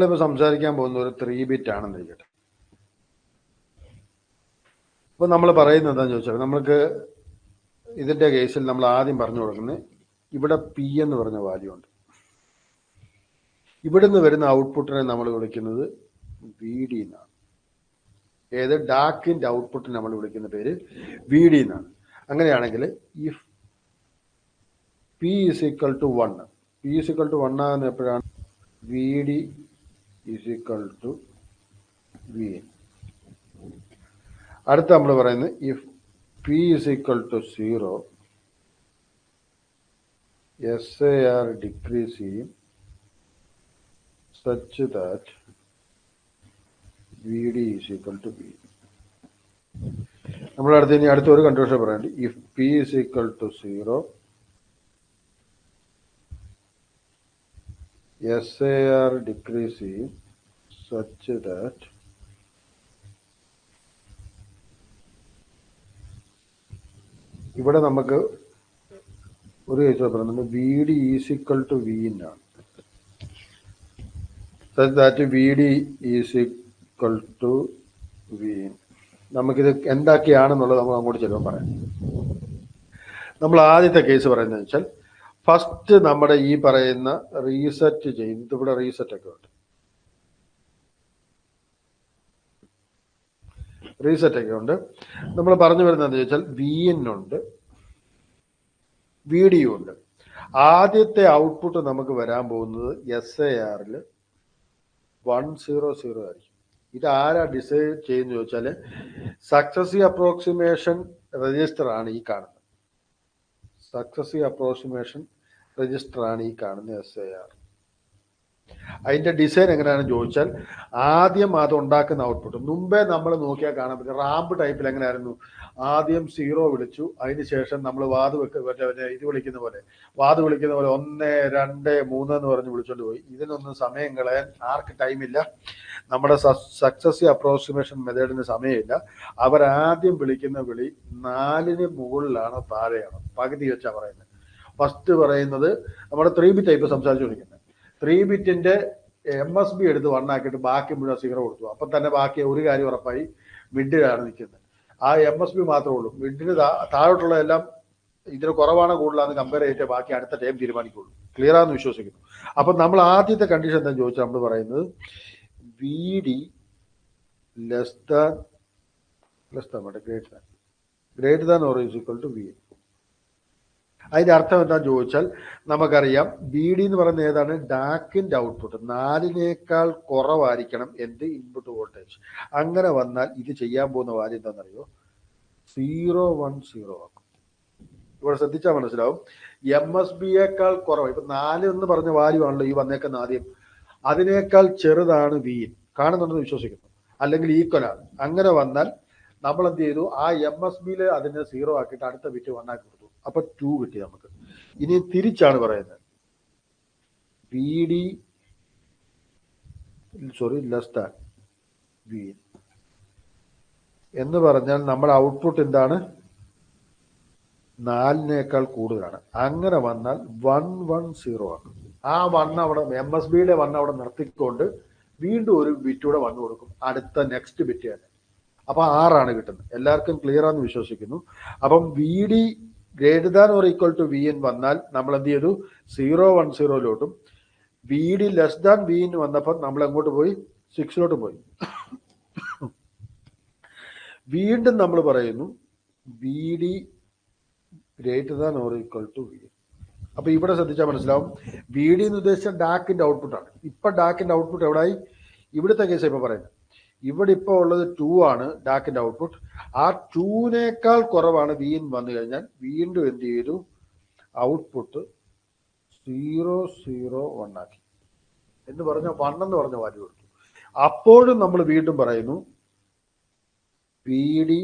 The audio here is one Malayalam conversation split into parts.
നമ്മളിപ്പോൾ സംസാരിക്കാൻ പോകുന്ന ഒരു 3 ബിറ്റ് ആണെന്ന് ഇരിക്കട്ടെ. അപ്പോൾ നമ്മൾ പറയുന്നത് എന്താണെന്ന് ചോദിച്ചാൽ, നമുക്ക് ഇതിൻ്റെ കേസിൽ നമ്മൾ ആദ്യം പറഞ്ഞു കൊടുക്കുന്നത് ഇവിടെ പി എന്ന് പറഞ്ഞ വാല്യൂ ഉണ്ട്. ഇവിടുന്ന് വരുന്ന ഔട്ട്പുട്ടിനെ നമ്മൾ വിളിക്കുന്നത് വി ഡി എന്നാണ്. ഏത് ഡാക്കിൻ്റെ ഔട്ട്പുട്ടിന് നമ്മൾ വിളിക്കുന്ന പേര് വി ഡി എന്നാണ്. അങ്ങനെയാണെങ്കിൽ if P is equal to 1, P is equal to 1 ആകുന്ന എപ്പോഴാണ്? V D is equal to V N. അടുത്ത നമ്മൾ പറയുന്നത് if P is equal to 0, SAR decrease ചെയ്യും such that V D is equal to V. നമ്മൾ അടുത്തൊരു കണ്ടീഷൻ പറയാനുണ്ട്. If P is equal to 0, SAR decrease ചെയ്യും സച്ച് ദാറ്റ് ഇവിടെ നമുക്ക് ഒരു കേസ് പറയുന്നത് V D is equal to V എന്നാണ്. Such that V D is equal to V. നമുക്കിത് എന്തൊക്കെയാണെന്നുള്ളത് നമുക്ക് അങ്ങോട്ട് ചിലപ്പോൾ പറയാം. നമ്മൾ ആദ്യത്തെ കേസ് പറയുന്നത് വെച്ചാൽ, ഫസ്റ്റ് നമ്മുടെ ഈ പറയുന്ന റീസെറ്റ് ചെയ്യും. ഇതിവിടെ റീസെറ്റ് ഒക്കെ ഉണ്ട്, നമ്മൾ പറഞ്ഞു വരുന്നത് ചോദിച്ചാൽ വി എൻ ഉണ്ട്, വി ഡി ഉണ്ട്. ആദ്യത്തെ ഔട്ട്പുട്ട് നമുക്ക് വരാൻ പോകുന്നത് SAR 100 ആയിരിക്കും. ഇത് ആരാ ഡിസൈഡ് ചെയ്യുന്ന ചോദിച്ചാൽ, സക്സസീവ് അപ്രോക്സിമേഷൻ രജിസ്റ്റർ ആണ് ഈ കാണുന്നത്. SAR. അതിന്റെ ഡിസൈൻ എങ്ങനെയാണെന്ന് ചോദിച്ചാൽ, ആദ്യം അത് ഉണ്ടാക്കുന്ന ഔട്ട്പുട്ട് മുമ്പേ നമ്മൾ നോക്കിയാൽ കാണാൻ പറ്റും. റാമ്പ് ടൈപ്പിൽ എങ്ങനെയായിരുന്നു? ആദ്യം 0 വിളിച്ചു, അതിനുശേഷം നമ്മൾ ഇത് വിളിക്കുന്ന പോലെ 1 2 3 എന്ന് പറഞ്ഞ് വിളിച്ചോണ്ട് പോയി. ഇതിനൊന്നും സമയം കളയാൻ ആർക്ക് ടൈമില്ല. നമ്മുടെ സക്സസീവ് അപ്രോക്സിമേഷൻ മെത്തേഡിന് സമയമില്ല. അവരാദ്യം വിളിക്കുന്ന വിളി 4ന് മുകളിലാണ് താഴെയാണ്, പകുതി വെച്ചാ പറയുന്നത്. ഫസ്റ്റ് പറയുന്നത് നമ്മുടെ 3 ബിറ്റ് ടൈപ്പ് സംസാരിച്ചുകൊണ്ടിരിക്കുന്നത്. 3 ബിറ്റിന്റെ MSB എടുത്ത് 1 ആക്കിയിട്ട് ബാക്കി മുഴുവൻ 0 കൊടുത്തു. അപ്പം തന്നെ ബാക്കി ഒരു കാര്യം ഉറപ്പായി, മിഡിലാണ് നിൽക്കുന്നത്. ആ MSB മാത്രമേ ഉള്ളൂ. മിഡിന് താഴോട്ടുള്ള എല്ലാം ഇതിന് കുറവാണ് കൂടുതലാണെന്ന് കമ്പയർ ചെയ്തിട്ട് ബാക്കി അടുത്ത ടൈം തീരുമാനിക്കുള്ളൂ. ക്ലിയർ ആണെന്ന് വിശ്വസിക്കുന്നു. അപ്പം നമ്മൾ ആദ്യത്തെ കണ്ടീഷൻ എന്താണെന്ന് ചോദിച്ചാൽ നമ്മൾ പറയുന്നത് V D less than greater than or is equal to V. അതിന്റെ അർത്ഥം എന്താണെന്ന് ചോദിച്ചാൽ, നമുക്കറിയാം വി ഡി എന്ന് പറയുന്നത് ഏതാണ്? ഡാക്കിന്റെ ഔട്ട്പുട്ട് 4നേക്കാൾ കുറവായിരിക്കണം എന്ത്? Input voltage. അങ്ങനെ വന്നാൽ ഇത് ചെയ്യാൻ പോകുന്ന കാര്യം എന്താണെന്നറിയോ? 0 1 0 ആക്കും. ഇവിടെ ശ്രദ്ധിച്ചാൽ മനസ്സിലാവും. MSBയേക്കാൾ കുറവ്, ഇപ്പൊ 4 എന്ന് പറഞ്ഞ വാല്യൂ ആണല്ലോ ഈ വന്നേക്കുന്ന ആദ്യം, അതിനേക്കാൾ ചെറുതാണ് വി. കാണുന്നുണ്ടെന്ന് വിശ്വസിക്കുന്നു, അല്ലെങ്കിൽ ഈക്വൽ ആണ്. അങ്ങനെ വന്നാൽ നമ്മൾ എന്ത് ചെയ്തു? ആ MSBയിൽ അതിനെ 0 ആക്കിയിട്ട് അടുത്ത ബിറ്റ് 1 ആക്കി കൊടുത്തു. അപ്പൊ 2 കിട്ടി നമുക്ക്. ഇനി തിരിച്ചാണ് പറയുന്നത്, V D less than V എന്ന് പറഞ്ഞാൽ നമ്മുടെ ഔട്ട്പുട്ട് എന്താണ്? 4നേക്കാൾ കൂടുതലാണ്. അങ്ങനെ വന്നാൽ 1 1 0 ആക്കും. ആ 1 അവിടെ MSBയുടെ 1 അവിടെ നിർത്തിക്കൊണ്ട് വീണ്ടും ഒരു ബിറ്റൂടെ 1 കൊടുക്കും, അടുത്ത നെക്സ്റ്റ് ബിറ്റ് തന്നെ. അപ്പൊ 6 കിട്ടുന്നത്. എല്ലാവർക്കും ക്ലിയർ ആണെന്ന് വിശ്വസിക്കുന്നു. അപ്പം V D greater than or equal to V N വന്നാൽ നമ്മൾ എന്ത് ചെയ്തു? 0 1 0 V D less than V N വന്നപ്പോൾ നമ്മൾ എങ്ങോട്ട് പോയി? 6 പോയി. വീണ്ടും നമ്മൾ പറയുന്നു V D greater than or equal to V N. അപ്പൊ ഇവിടെ ശ്രദ്ധിച്ചാൽ മനസ്സിലാവും, വി ഡി എന്ന് ഉദ്ദേശിച്ച ഡാക്കിന്റെ ഔട്ട്പുട്ടാണ്. ഇപ്പൊ ഡാക്കിന്റെ ഔട്ട്പുട്ട് എവിടായി? ഇവിടുത്തെ കേസ് ഇപ്പൊ പറയുന്നത്. ഇവിടെ ഇപ്പോൾ ഉള്ളത് 2 ആണ് ഡാക്കിന്റെ ഔട്ട്പുട്ട്. ആ 2നേക്കാൾ കുറവാണ് വി എൻ വന്നു കഴിഞ്ഞാൽ വീണ്ടും എന്ത് ചെയ്തു? ഔട്ട്പുട്ട് 0 0 1 ആക്കി എന്ന് പറഞ്ഞ 1 എന്ന് പറഞ്ഞ വാല്യൂ കൊടുത്തു. അപ്പോഴും നമ്മൾ വീണ്ടും പറയുന്നു V D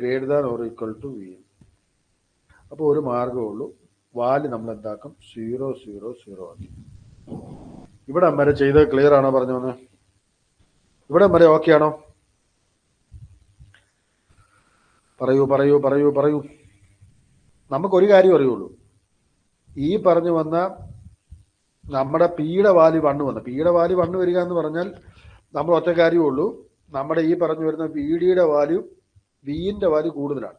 greater than or equal to V N. അപ്പോൾ ഒരു മാർഗമേ ഉള്ളൂ, വാല്യൂ നമ്മൾ എന്താക്കും? 0 0 0 ആക്കി. ഇവിടെ വരെ ചെയ്തത് ക്ലിയർ ആണോ? പറഞ്ഞു വന്ന് ഇവിടെ വരെ ഓക്കെ ആണോ? പറയൂ. നമുക്കൊരു കാര്യം അറിയുള്ളൂ, ഈ പറഞ്ഞു വന്ന നമ്മുടെ പിയുടെ വാല്യൂ 1 വന്നു. പിയുടെ വാല്യൂ 1 വരിക എന്ന് പറഞ്ഞാൽ നമ്മൾ ഒറ്റ കാര്യമേ ഉള്ളൂ, നമ്മുടെ ഈ പറഞ്ഞു വരുന്ന വി ഡിയുടെ വാല്യൂ വിന്റെ വാല്യൂ കൂടുതലാണ്.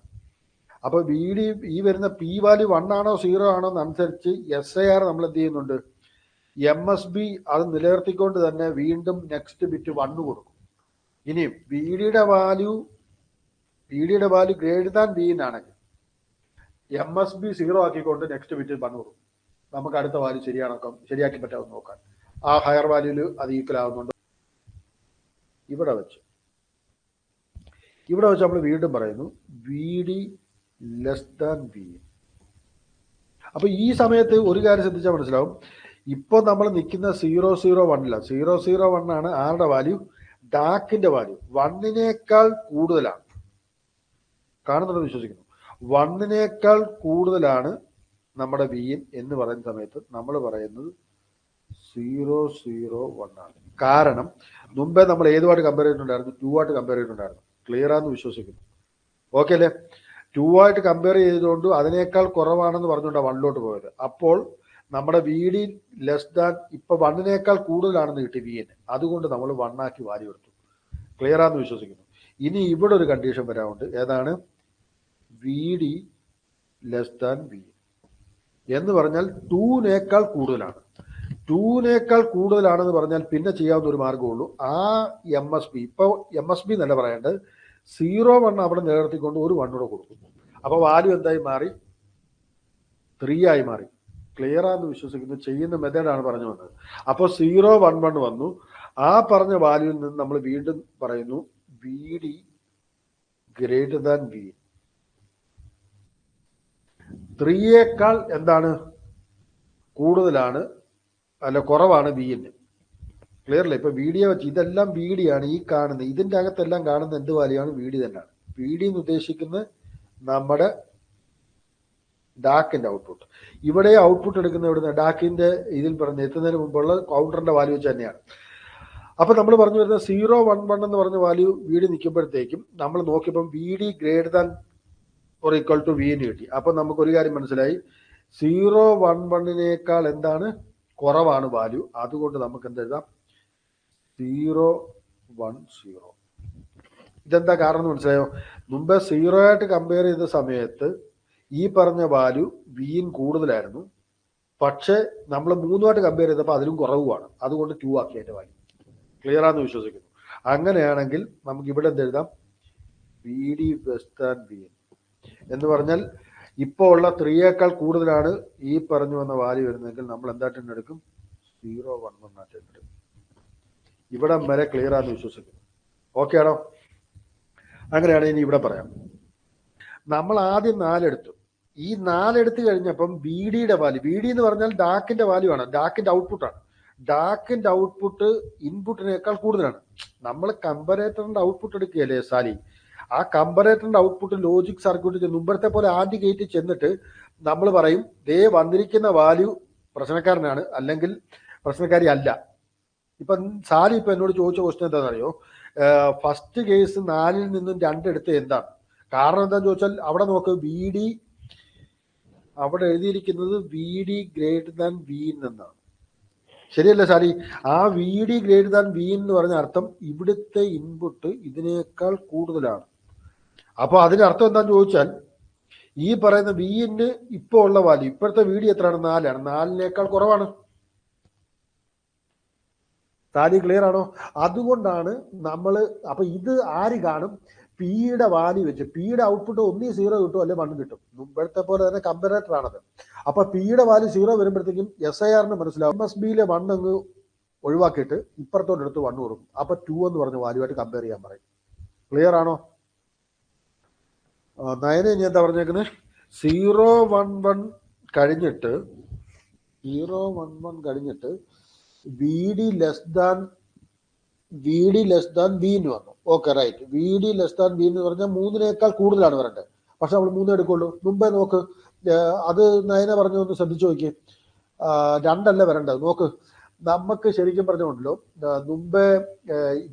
അപ്പൊ വി ഡി ഈ വരുന്ന പി വാല്യൂ 1 ആണോ 0 ആണോ എന്നനുസരിച്ച് SIR നമ്മൾ എന്ത് ചെയ്യുന്നുണ്ട്, MSB അത് നിലനിർത്തിക്കൊണ്ട് തന്നെ വീണ്ടും നെക്സ്റ്റ് ബിറ്റ് 1 കൊടുക്കും. ഇനിയും വി ഡിയുടെ വാല്യൂ ഗ്രേറ്റർ ദാൻ ബി ആണെങ്കിൽ MSB 0 ആക്കിക്കൊണ്ട് നെക്സ്റ്റ് ബിറ്റ് 1 കൊടുക്കും. നമുക്ക് അടുത്ത വാല്യൂ ശരിയാക്കി പറ്റാമെന്ന് നോക്കാൻ. ആ ഹയർ വാല്യൂല് അത് ഈക്വൽ ആവുന്നുണ്ട്. ഇവിടെ വെച്ച് നമ്മൾ വീണ്ടും പറയുന്നു V D less than B. അപ്പൊ ഈ സമയത്ത് ഒരു കാര്യം ശ്രദ്ധിച്ചാൽ മനസ്സിലാവും, ഇപ്പൊ നമ്മൾ നിൽക്കുന്ന 001 001 ആണ് ആരുടെ വാല്യൂ, ഡാക്കിന്റെ വാല്യൂ 1നേക്കാൾ കൂടുതലാണ്. കാണുന്നുണ്ടെന്ന് വിശ്വസിക്കുന്നു. 1നേക്കാൾ കൂടുതലാണ് നമ്മുടെ വി എന്ന് പറയുന്ന സമയത്ത് നമ്മൾ പറയുന്നത് 001 ആണ്. കാരണം മുമ്പേ നമ്മൾ ഏതുമായിട്ട് കമ്പയർ ചെയ്തിട്ടുണ്ടായിരുന്നു, 2 ആയിട്ട് കമ്പയർ ചെയ്തിട്ടുണ്ടായിരുന്നു. ക്ലിയർ ആണെന്ന് വിശ്വസിക്കുന്നു. ഓക്കെ അല്ലേ? 2 ആയിട്ട് കമ്പയർ ചെയ്തുകൊണ്ട് അതിനേക്കാൾ കുറവാണെന്ന് പറഞ്ഞുകൊണ്ടാണ് 1ലോട്ട് പോയത്. അപ്പോൾ നമ്മുടെ വി ഡി ലെസ് ദാൻ ഇപ്പൊ 1നേക്കാൾ കൂടുതലാണെന്ന് കിട്ടി വി എൻ. അതുകൊണ്ട് നമ്മൾ 1 ആക്കി വാല്യൂ എടുത്തു. ക്ലിയർ ആണെന്ന് വിശ്വസിക്കുന്നു. ഇനി ഇവിടെ ഒരു കണ്ടീഷൻ വരാറുണ്ട്. ഏതാണ്? V D less than V എന്ന് പറഞ്ഞാൽ 2നേക്കാൾ കൂടുതലാണ്. 2നേക്കാൾ കൂടുതലാണെന്ന് പറഞ്ഞാൽ പിന്നെ ചെയ്യാവുന്ന ഒരു മാർഗ്ഗമുള്ളൂ, ആ MSB ഇപ്പൊ MSB എന്നല്ല പറയേണ്ടത്, 0 അവിടെ നിലനിർത്തിക്കൊണ്ട് ഒരു 1 കൂടെ കൊടുക്കും. അപ്പൊ വാല്യൂ എന്തായി മാറി? 3 ആയി മാറി. ക്ലിയർ ആണെന്ന് വിശ്വസിക്കുന്നു. ചെയ്യുന്ന മെത്തേഡാണ് പറഞ്ഞു വന്നത്. അപ്പോൾ 011 വന്നു. ആ പറഞ്ഞ വാല്യൂവിൽ നിന്ന് നമ്മൾ വീണ്ടും പറയുന്നു V D greater than V. 3യേക്കാൾ എന്താണ് കൂടുതലാണ്, അല്ല കുറവാണ് വി എന്ന്. ക്ലിയർ അല്ലേ? ഇപ്പൊ വീഡിയോ വെച്ച് ഇതെല്ലാം വീഡിയാണ് ഈ കാണുന്നത്. ഇതിന്റെ അകത്തെല്ലാം കാണുന്ന എന്ത് വാല്യാണ്? വീഡി തന്നെയാണ്. വീഡി എന്ന് ഉദ്ദേശിക്കുന്നത് നമ്മുടെ ഡാക്കിന്റെ ഔട്ട്പുട്ട്. ഇവിടെ ഔട്ട്പുട്ട് എടുക്കുന്ന ഇവിടുന്ന് ഡാക്കിന്റെ ഇതിൽ പറഞ്ഞ് എത്തുന്നതിന് മുമ്പുള്ള കൗണ്ടറിന്റെ വാല്യൂ വെച്ച് തന്നെയാണ്. അപ്പൊ നമ്മൾ പറഞ്ഞു വരുന്ന 011 എന്ന് പറഞ്ഞ വാല്യൂ വീഡി നിൽക്കുമ്പോഴത്തേക്കും നമ്മൾ നോക്കിയപ്പം V D greater than or equal to V എന്ന് കിട്ടി. അപ്പൊ നമുക്ക് ഒരു കാര്യം മനസ്സിലായി, 011നേക്കാൾ എന്താണ് കുറവാണ് വാല്യൂ. അതുകൊണ്ട് നമുക്ക് എന്തെഴുതാം? 010. ഇതെന്താ കാരണം എന്ന് മനസ്സിലായോ? മുമ്പ് 0 ആയിട്ട് കമ്പയർ ചെയ്ത സമയത്ത് ഈ പറഞ്ഞ വാല്യൂ വിൻ കൂടുതലായിരുന്നു. പക്ഷെ നമ്മൾ 3ആയിട്ട് കമ്പയർ ചെയ്തപ്പോൾ അതിലും കുറവുമാണ്. അതുകൊണ്ട് 2 ആക്കി അതിന്റെ വാല്യൂ. ക്ലിയർ ആണെന്ന് വിശ്വസിക്കുന്നു. അങ്ങനെയാണെങ്കിൽ നമുക്ക് ഇവിടെ എന്തെഴുതാം? V D less than V എന്ന് പറഞ്ഞാൽ ഇപ്പോൾ ഉള്ള 3യേക്കാൾ കൂടുതലാണ് ഈ പറഞ്ഞു വന്ന വാല്യൂ വരുന്നതെങ്കിൽ നമ്മൾ എന്തായിട്ട് എടുക്കും? 011 ആയിട്ട് എടുക്കും. ഇവിടെ വരെ ക്ലിയർ ആണെന്ന് വിശ്വസിക്കുന്നു. ഓക്കെ ആണോ? അങ്ങനെയാണ്. ഇനി ഇവിടെ പറയാം. നമ്മൾ ആദ്യം 4 എടുത്തു. ഈ 4 എടുത്തു കഴിഞ്ഞപ്പം ബി ഡിയുടെ വാല്യൂ, ബി ഡി എന്ന് പറഞ്ഞാൽ ഡാക്കിന്റെ വാല്യൂ ആണ്, ഡാക്കിന്റെ ഔട്ട്പുട്ടാണ്. ഡാക്കിന്റെ ഔട്ട്പുട്ട് ഇൻപുട്ടിനേക്കാൾ കൂടുതലാണ്. നമ്മൾ കമ്പറേറ്ററിന്റെ ഔട്ട്പുട്ട് എടുക്കുകയല്ലേ സാലി? ആ കമ്പറേറ്ററിന്റെ ഔട്ട്പുട്ട് ലോജിക് സർക്യൂട്ട് മുമ്പത്തെ പോലെ ആദ്യ ഗേറ്റിൽ ചെന്നിട്ട് നമ്മൾ പറയും ദേ വന്നിരിക്കുന്ന വാല്യൂ പ്രശ്നക്കാരനാണ്, അല്ലെങ്കിൽ പ്രശ്നക്കാരി അല്ല. ഇപ്പൊ സാലി ഇപ്പൊ എന്നോട് ചോദിച്ച ക്വസ്റ്റ്യൻ എന്താണെന്നറിയോ? ഫസ്റ്റ് കേസ് 4ൽ നിന്നും 2 എടുത്ത് എന്താണ് കാരണം? എന്താന്ന് ചോദിച്ചാൽ അവിടെ നോക്ക്, വി ഡി അവിടെ എഴുതിയിരിക്കുന്നത് V D greater than V എന്നാണ്. ശരിയല്ലേ സാലി? ആ V D greater than V എന്ന് പറഞ്ഞ അർത്ഥം ഇവിടുത്തെ ഇൻപുട്ട് ഇതിനേക്കാൾ കൂടുതലാണ്. അപ്പൊ അതിനർത്ഥം എന്താന്ന് ചോദിച്ചാൽ ഈ പറയുന്ന വി ന് ഇപ്പൊ ഉള്ള വാല്യൂ, ഇപ്പോഴത്തെ വി ഡി എത്രയാണ്? 4 ആണ്. 4നേക്കാൾ കുറവാണ്. സാലി ക്ലിയർ ആണോ? അതുകൊണ്ടാണ് നമ്മൾ അപ്പൊ ഇത് ആര് കാണും? പിയുടെ വാല്യൂ വെച്ച്. പിയുടെ ഔട്ട്പുട്ട് ഒന്നീ 0 കിട്ടും, അല്ലെ 1 കിട്ടും. മുമ്പത്തെ പോലെ തന്നെ കമ്പറേറ്റർ ആണത്. അപ്പൊ പിയുടെ വാല്യൂ 0 വരുമ്പോഴത്തേക്കും SIRന് മനസ്സിലാവും MSBയിലെ 1 അങ്ങ് ഒഴിവാക്കിയിട്ട് ഇപ്പുറത്തോട്ട് എടുത്ത് 1 കൊടുക്കും. അപ്പൊ 2 എന്ന് പറഞ്ഞ വാല്യൂ ആയിട്ട് കമ്പയർ ചെയ്യാൻ പറയും. ക്ലിയർ ആണോ? നയന ഇനി എന്താ പറഞ്ഞേക്കുന്നത്? 011 കഴിഞ്ഞിട്ട് V D less than V എന്ന് വന്നു. Okay right. V D less than V എന്ന് പറഞ്ഞാൽ 3നേക്കാൾ കൂടുതലാണ് വരേണ്ടത്. പക്ഷെ നമ്മൾ 3 എടുക്കുള്ളൂ. മുമ്പേ നോക്ക്, അത് നയന പറഞ്ഞു, ഒന്ന് ശ്രദ്ധിച്ചു നോക്കിയേ. 2 അല്ല വരേണ്ടത്. നോക്ക്, നമുക്ക് ശരിക്കും പറഞ്ഞുകൊണ്ടല്ലോ മുമ്പേ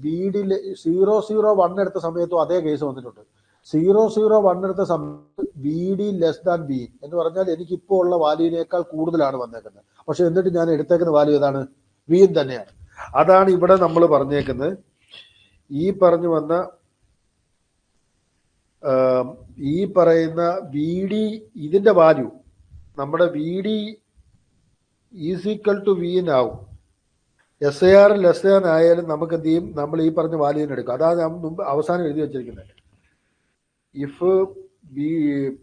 വി ഡി 001 എടുത്ത സമയത്തും അതേ കേസ് വന്നിട്ടുണ്ട്. 001 എടുത്ത സമയത്ത് V D less than B എന്ന് പറഞ്ഞാൽ എനിക്ക് ഇപ്പോൾ ഉള്ള വാല്യൂവിനേക്കാൾ കൂടുതലാണ് വന്നേക്കുന്നത്. പക്ഷെ എന്നിട്ട് ഞാൻ എടുത്തേക്കുന്ന വാല്യൂ ഏതാണ്? വി തന്നെയാണ്. അതാണ് ഇവിടെ നമ്മൾ പറഞ്ഞേക്കുന്നത്. ഈ പറഞ്ഞു വന്ന ഈ പറയുന്ന വി ഡി ഇതിന്റെ വാല്യൂ നമ്മുടെ V D is equal to V ആവും. SAR ലെസ് ദാൻ ആയാലും നമുക്ക് എന്ത് ചെയ്യും? നമ്മൾ ഈ പറഞ്ഞ വാല്യൂവിന് എടുക്കും. അതാണ് ഞാൻ മുമ്പ് അവസാനം എഴുതി വെച്ചിരിക്കുന്നത്. If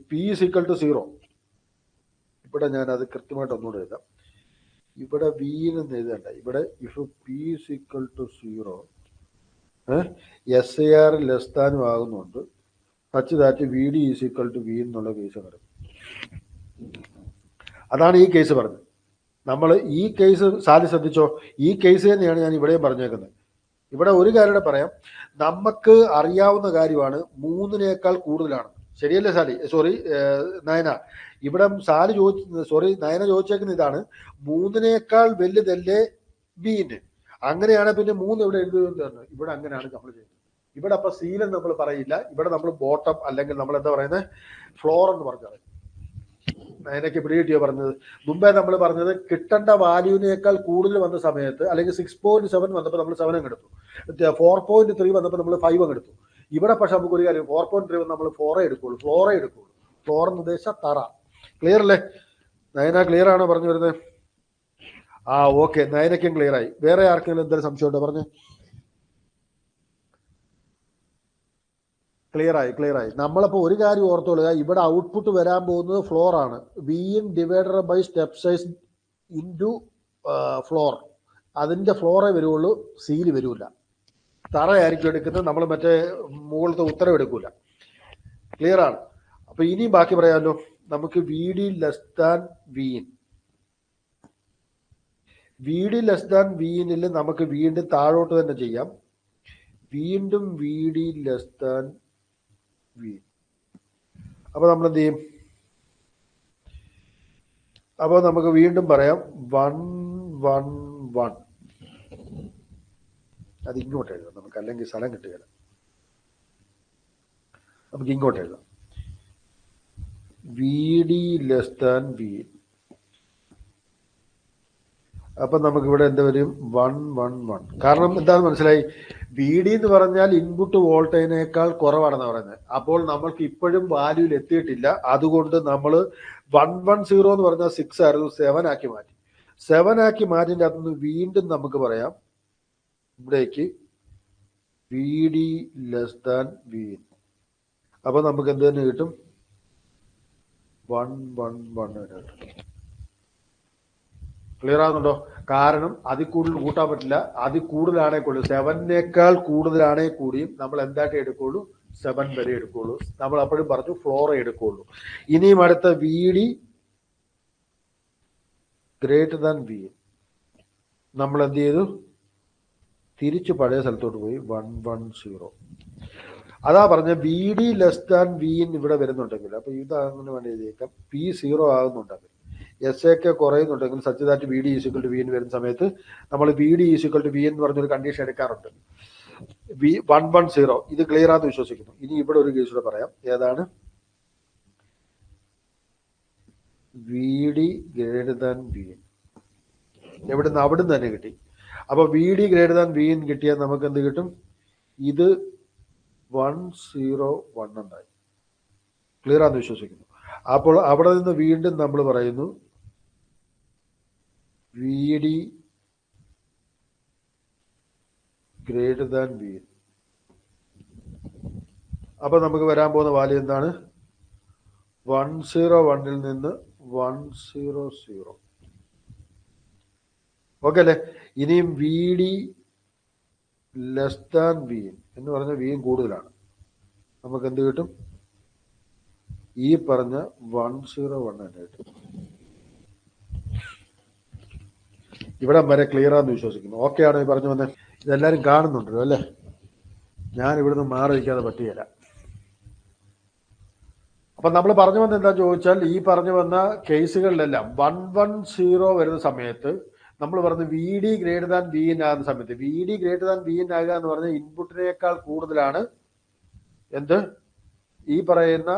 P is equal to 0, ഇവിടെ ഞാൻ അത് കൃത്യമായിട്ട് ഒന്നുകൂടെ എഴുതാം. ഇവിടെ വി എന്ന് എഴുതണ്ട, ഇവിടെ if P is equal to 0 SAR less ദാനും ആകുന്നുണ്ട് such that V D is equal to V എന്നുള്ള കേസ് വരും. അതാണ് ഈ കേസ് പറഞ്ഞത്. നമ്മൾ ഈ കേസ് സാലി ശ്രദ്ധിച്ചോ, ഈ കേസ് തന്നെയാണ് ഞാൻ ഇവിടെയും പറഞ്ഞേക്കുന്നത്. ഇവിടെ ഒരു കാര്യം പറയാം, നമുക്ക് അറിയാവുന്ന കാര്യമാണ് 3-നേക്കാൾ കൂടുതലാണ്. ശരിയല്ലേ സാലി? സോറി നയന, ഇവിടെ സാലി നയന ചോദിച്ചേക്കുന്ന ഇതാണ്, 3-നേക്കാൾ വലുതല്ലേ ബീന്? അങ്ങനെയാണ് പിന്നെ 3 ഇവിടെ എഴുതുന്നത്. ഇവിടെ അങ്ങനെയാണ് നമ്മൾ ചെയ്യുന്നത്. ഇവിടെ അപ്പൊ സീലൻ നമ്മൾ പറയില്ല, ഇവിടെ നമ്മൾ ബോട്ടം അല്ലെങ്കിൽ നമ്മൾ എന്താ പറയുന്നത് ഫ്ലോർ എന്ന് പറഞ്ഞത്. അതിനൊക്കെ പിടി കിട്ടിയോ പറഞ്ഞത്? മുമ്പേ നമ്മൾ പറഞ്ഞത് കിട്ടേണ്ട വാല്യൂവിനേക്കാൾ കൂടുതൽ വന്ന സമയത്ത്, അല്ലെങ്കിൽ 6.7 വന്നപ്പോൾ നമ്മൾ 7 അങ്ങ് എടുത്തു, 4.3 വന്നപ്പോൾ നമ്മൾ 5 അങ്ങ് എടുത്തു. ഇവിടെ പക്ഷെ നമുക്ക് ഒരു കാര്യം, 4.3 നമ്മൾ 4 എടുക്കുള്ളൂ. ഫ്ലോർ എന്ന് ഉദ്ദേശിച്ച തറ. ക്ലിയർ അല്ലേ നയന? ക്ലിയർ ആണോ പറഞ്ഞു വരുന്നത്? ഓക്കെ, നയനയ്ക്കും ക്ലിയർ ആയി. വേറെ ആർക്കെങ്കിലും എന്തെങ്കിലും സംശയം ഉണ്ടോ? പറഞ്ഞേ. ക്ലിയർ ആയി. നമ്മളപ്പോൾ ഒരു കാര്യം ഓർത്തോളുക, ഇവിടെ ഔട്ട്പുട്ട് വരാൻ പോകുന്നത് ഫ്ലോർ ആണ്. V in divided by step size into floor. അതിൻ്റെ ഫ്ലോറേ വരുള്ളൂ, സീല് വരില്ല. തറയായിരിക്കും എടുക്കുന്നത്, നമ്മൾ മറ്റേ മുകളിലത്തെ ഉത്തരം എടുക്കൂല. ക്ലിയർ ആണ്? അപ്പൊ ഇനിയും ബാക്കി പറയാമല്ലോ. നമുക്ക് V D less than V ഇൻ. V D less than V ഇനിൽ നമുക്ക് വീണ്ടും താഴോട്ട് തന്നെ ചെയ്യാം. വീണ്ടും V D less than V. അപ്പൊ നമ്മൾ എന്ത് ചെയ്യും? അപ്പൊ നമുക്ക് വീണ്ടും പറയാം 1 1 1. അത് ഇങ്ങോട്ട് എഴുതാം നമുക്ക്, അല്ലെങ്കിൽ സ്ഥലം കിട്ടുകയില്ല. നമുക്ക് ഇങ്ങോട്ട് എഴുതാം, V D less than V. അപ്പൊ നമുക്ക് ഇവിടെ എന്താ വരും? 1 1 1. കാരണം എന്താണെന്ന് മനസ്സിലായി? വി ഡി എന്ന് പറഞ്ഞാൽ ഇൻപുട്ട് വോൾട്ടേജിനേക്കാൾ കുറവാണെന്ന് പറയുന്നത്. അപ്പോൾ നമ്മൾക്ക് ഇപ്പോഴും വാല്യൂയിൽ എത്തിയിട്ടില്ല. അതുകൊണ്ട് നമ്മൾ 110 എന്ന് പറഞ്ഞാൽ 6 ആയിരുന്നു, 7 ആക്കി മാറ്റി. 7 ആക്കി മാറ്റിൻ്റെ അകത്തുനിന്ന് വീണ്ടും നമുക്ക് പറയാം ഇവിടേക്ക് V D less than V. അപ്പൊ നമുക്ക് എന്ത് തന്നെ കിട്ടും? 1 1 1 കിട്ടും. ക്ലിയർ ആകുന്നുണ്ടോ? കാരണം അതിൽ കൂടുതൽ കൂട്ടാൻ പറ്റില്ല. അതിൽ കൂടുതലാണേ കൂടി 7-നേക്കാൾ കൂടുതലാണേ കൂടിയും നമ്മൾ എന്തായിട്ട് എടുക്കുള്ളൂ? 7 വരെ എടുക്കുള്ളൂ. നമ്മൾ അപ്പോഴും പറഞ്ഞു ഫ്ലോറേ എടുക്കുള്ളൂ. ഇനിയും അടുത്ത V D greater than V. നമ്മൾ എന്ത് ചെയ്തു? തിരിച്ച് പഴയ സ്ഥലത്തോട്ട് പോയി 110. അതാ പറഞ്ഞ V D less than V ഇവിടെ വരുന്നുണ്ടെങ്കിൽ, അപ്പൊ ഇത് അങ്ങനെ വേണ്ടി എഴുതിയേക്കാം. പി 0 ആകുന്നുണ്ടെങ്കിൽ, SAK കുറയുന്നുണ്ടെങ്കിൽ such that V D equal to V വരുന്ന സമയത്ത് നമ്മൾ V D equal to V എന്ന് പറഞ്ഞൊരു കണ്ടീഷൻ എടുക്കാറുണ്ട്. 110. ഇത് ക്ലിയർ ആണെന്ന് വിശ്വസിക്കുന്നു. ഇനി ഇവിടെ ഒരു കേസ് കൂടെ പറയാം. ഏതാണ്? V D greater than V. എവിടുന്ന്? അവിടുന്ന് തന്നെ കിട്ടി. അപ്പൊ V D greater than V കിട്ടിയാൽ നമുക്ക് എന്ത് കിട്ടും? ഇത് 101 ഉണ്ടായി. ക്ലിയർ ആണെന്ന് വിശ്വസിക്കുന്നു. അപ്പോൾ അവിടെ നിന്ന് വീണ്ടും നമ്മൾ പറയുന്നു V D greater than V. അപ്പൊ നമുക്ക് വരാൻ പോകുന്ന വാല്യൂ എന്താണ്? 101 നിന്ന് 100. ഓക്കെ അല്ലേ? ഇനിയും V D less than V എന്ന് പറഞ്ഞ വി കൂടുതലാണ്. നമുക്ക് എന്ത് കിട്ടും? ഈ പറഞ്ഞ 101 തന്നെ കിട്ടും. ഇവിടെ വരെ ക്ലിയർ ആണെന്ന് വിശ്വസിക്കുന്നു. ഓക്കെ ആണോ ഈ പറഞ്ഞു വന്നേ? ഇതെല്ലാവരും കാണുന്നുണ്ടല്ലോ അല്ലേ? ഞാൻ ഇവിടുന്ന് മാറിയിരിക്കാതെ പറ്റുകയില്ല. അപ്പൊ നമ്മൾ പറഞ്ഞു വന്ന എന്താ ചോദിച്ചാൽ, ഈ പറഞ്ഞു വന്ന കേസുകളിലെല്ലാം 110 വരുന്ന സമയത്ത് നമ്മൾ പറഞ്ഞു V D greater than V ആകുന്ന സമയത്ത്, V D greater than V ആകുക എന്ന് പറഞ്ഞാൽ ഇൻപുട്ടിനേക്കാൾ കൂടുതലാണ് എന്ത്? ഈ പറയുന്ന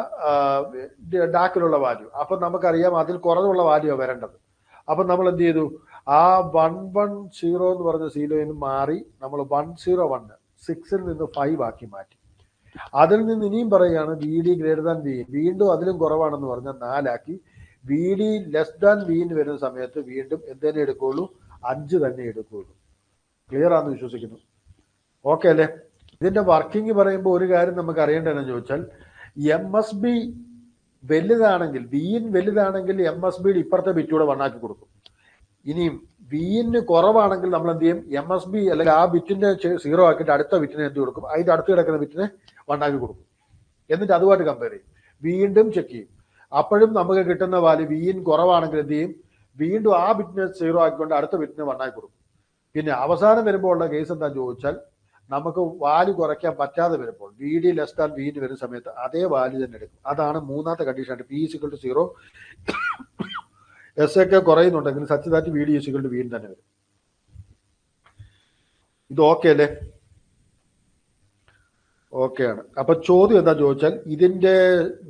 ഡാക്കിലുള്ള വാല്യൂ. അപ്പൊ നമുക്കറിയാം അതിൽ കുറവുള്ള വാല്യൂ വരേണ്ടത്. അപ്പൊ നമ്മൾ എന്ത് ചെയ്തു, ആ 110 എന്ന് പറഞ്ഞ സീലോയിൽ നിന്ന് മാറി നമ്മൾ 101 6ൽ നിന്ന് 5 ആക്കി മാറ്റി. അതിൽ നിന്ന് ഇനിയും പറയുകയാണ് V D greater than V, വീണ്ടും അതിലും കുറവാണെന്ന് പറഞ്ഞാൽ 4 ആക്കി. വി ഡി ലെസ് ദാൻ വിന്ന് വരുന്ന സമയത്ത് വീണ്ടും എന്തെങ്കിലും എടുക്കുള്ളൂ, 5 തന്നെ എടുക്കുള്ളൂ. ക്ലിയർ ആണെന്ന് വിശ്വസിക്കുന്നു. ഓക്കെ അല്ലേ? ഇതിന്റെ വർക്കിംഗ് പറയുമ്പോൾ ഒരു കാര്യം നമുക്ക് അറിയേണ്ടതെന്ന് ചോദിച്ചാൽ, എം എസ് ബി വലുതാണെങ്കിൽ, വിൻ വലുതാണെങ്കിൽ എം എസ് ബിയുടെ ഇപ്പുറത്തെ ബിറ്റൂടെ 1 ആക്കി കൊടുക്കും. ഇനിയും വിന് കുറവാണെങ്കിൽ നമ്മൾ എന്ത് ചെയ്യും, എം എസ് ബി അല്ലെങ്കിൽ ആ ബിറ്റിന്റെ 0 ആക്കിയിട്ട് അടുത്ത ബിറ്റിനെ എന്ത് കൊടുക്കും, അതിന്റെ അടുത്ത് കിടക്കുന്ന ബിറ്റിനെ 1 ആക്കി കൊടുക്കും. എന്നിട്ട് അതുമായിട്ട് കമ്പയർ ചെയ്യും, വീണ്ടും ചെക്ക് ചെയ്യും. അപ്പോഴും നമുക്ക് കിട്ടുന്ന വാല്യൂ വിൻ കുറവാണെങ്കിൽ എന്ത് ചെയ്യും, വീണ്ടും ആ ബിറ്റിനെ 0 ആക്കിക്കൊണ്ട് അടുത്ത ബിറ്റിനെ 1 ആക്കി കൊടുക്കും. പിന്നെ അവസാനം വരുമ്പോൾ ഉള്ള കേസ് എന്താ ചോദിച്ചാൽ, നമുക്ക് വാല്യൂ കുറയ്ക്കാൻ പറ്റാതെ വരുമ്പോൾ വി ഡി ലെസ് ദാൻ വിന് വരുന്ന സമയത്ത് അതേ വാല്യൂ തന്നെ എടുക്കും. അതാണ് മൂന്നാമത്തെ condition. P equal to 0, S ഒക്കെ കുറയുന്നുണ്ടെങ്കിൽ such that V D equal to വിൻ തന്നെ വരും. ഇത് ഓക്കെ അല്ലേ? ഓക്കെ ആണ്. അപ്പൊ ചോദ്യം എന്താ ചോദിച്ചാൽ, ഇതിന്റെ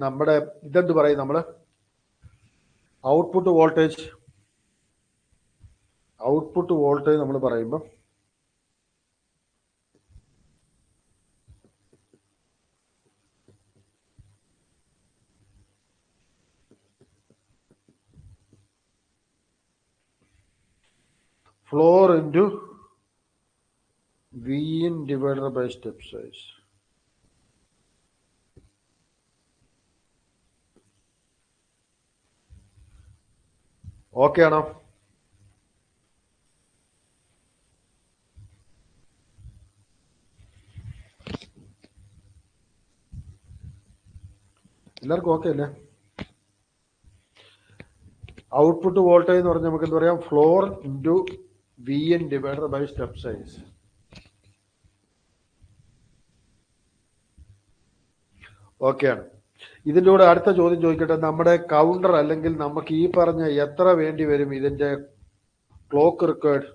നമ്മുടെ ഇതെന്ത് പറയും, നമ്മള് ഔട്ട്പുട്ട് വോൾട്ടേജ് നമ്മൾ പറയുമ്പോൾ floor into V in divided by step size. Okay ആണോ? എല്ലാവർക്കും ഓക്കെ അല്ലേ? ഔട്ട്പുട്ട് വോൾട്ടേജ് എന്ന് പറഞ്ഞാൽ നമുക്ക് എന്താ പറയാം, floor into V N divided by step size. ഓക്കെയാണ്. ഇതിൻ്റെ കൂടെ അടുത്ത ചോദ്യം ചോദിക്കട്ടെ, നമ്മുടെ കൗണ്ടർ അല്ലെങ്കിൽ നമുക്ക് ഈ പറഞ്ഞ എത്ര വേണ്ടി വരും ഇതിന്റെ ക്ലോക്ക് റിക്വയർഡ്?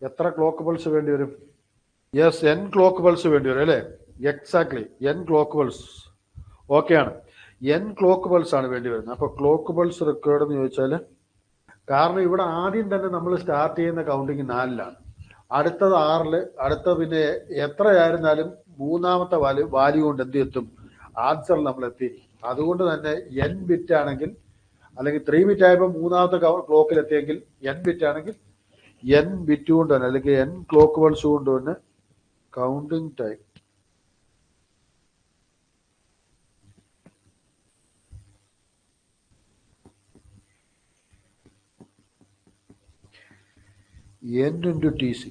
എത്ര ക്ലോക്ക് പൾസ് വേണ്ടി വരും? യെസ്, n ക്ലോക്ക് പൾസ് വേണ്ടി വരും അല്ലേ? Exactly, n clock pulse. ഓക്കെയാണ്, n ക്ലോക്ക് പൾസ് ആണ് വേണ്ടി വരുന്നത്. അപ്പൊ ക്ലോക്ക് പൾസ് റിക്വയർഡ് എന്ന് ചോദിച്ചാൽ, കാരണം ഇവിടെ ആദ്യം തന്നെ നമ്മൾ സ്റ്റാർട്ട് ചെയ്യുന്ന കൗണ്ടിങ് 4ലാണ്, അടുത്തത് 6ല്, അടുത്ത പിന്നെ എത്രയായിരുന്നാലും മൂന്നാമത്തെ വാല്യൂ കൊണ്ട് എന്ത് എത്തും, ആൻസറിൽ നമ്മൾ എത്തിയിരിക്കും. അതുകൊണ്ട് തന്നെ n ബിറ്റ് ആണെങ്കിൽ, അല്ലെങ്കിൽ 3 ബിറ്റ് ആയപ്പോൾ മൂന്നാമത്തെ ക്ലോക്കിൽ എത്തിയെങ്കിൽ n ബിറ്റ് ആണെങ്കിൽ n ബിറ്റ് കൊണ്ട് തന്നെ, അല്ലെങ്കിൽ n ക്ലോക്ക് പൾസ് കൊണ്ട് തന്നെ കൗണ്ടിങ് ടൈം n × TC.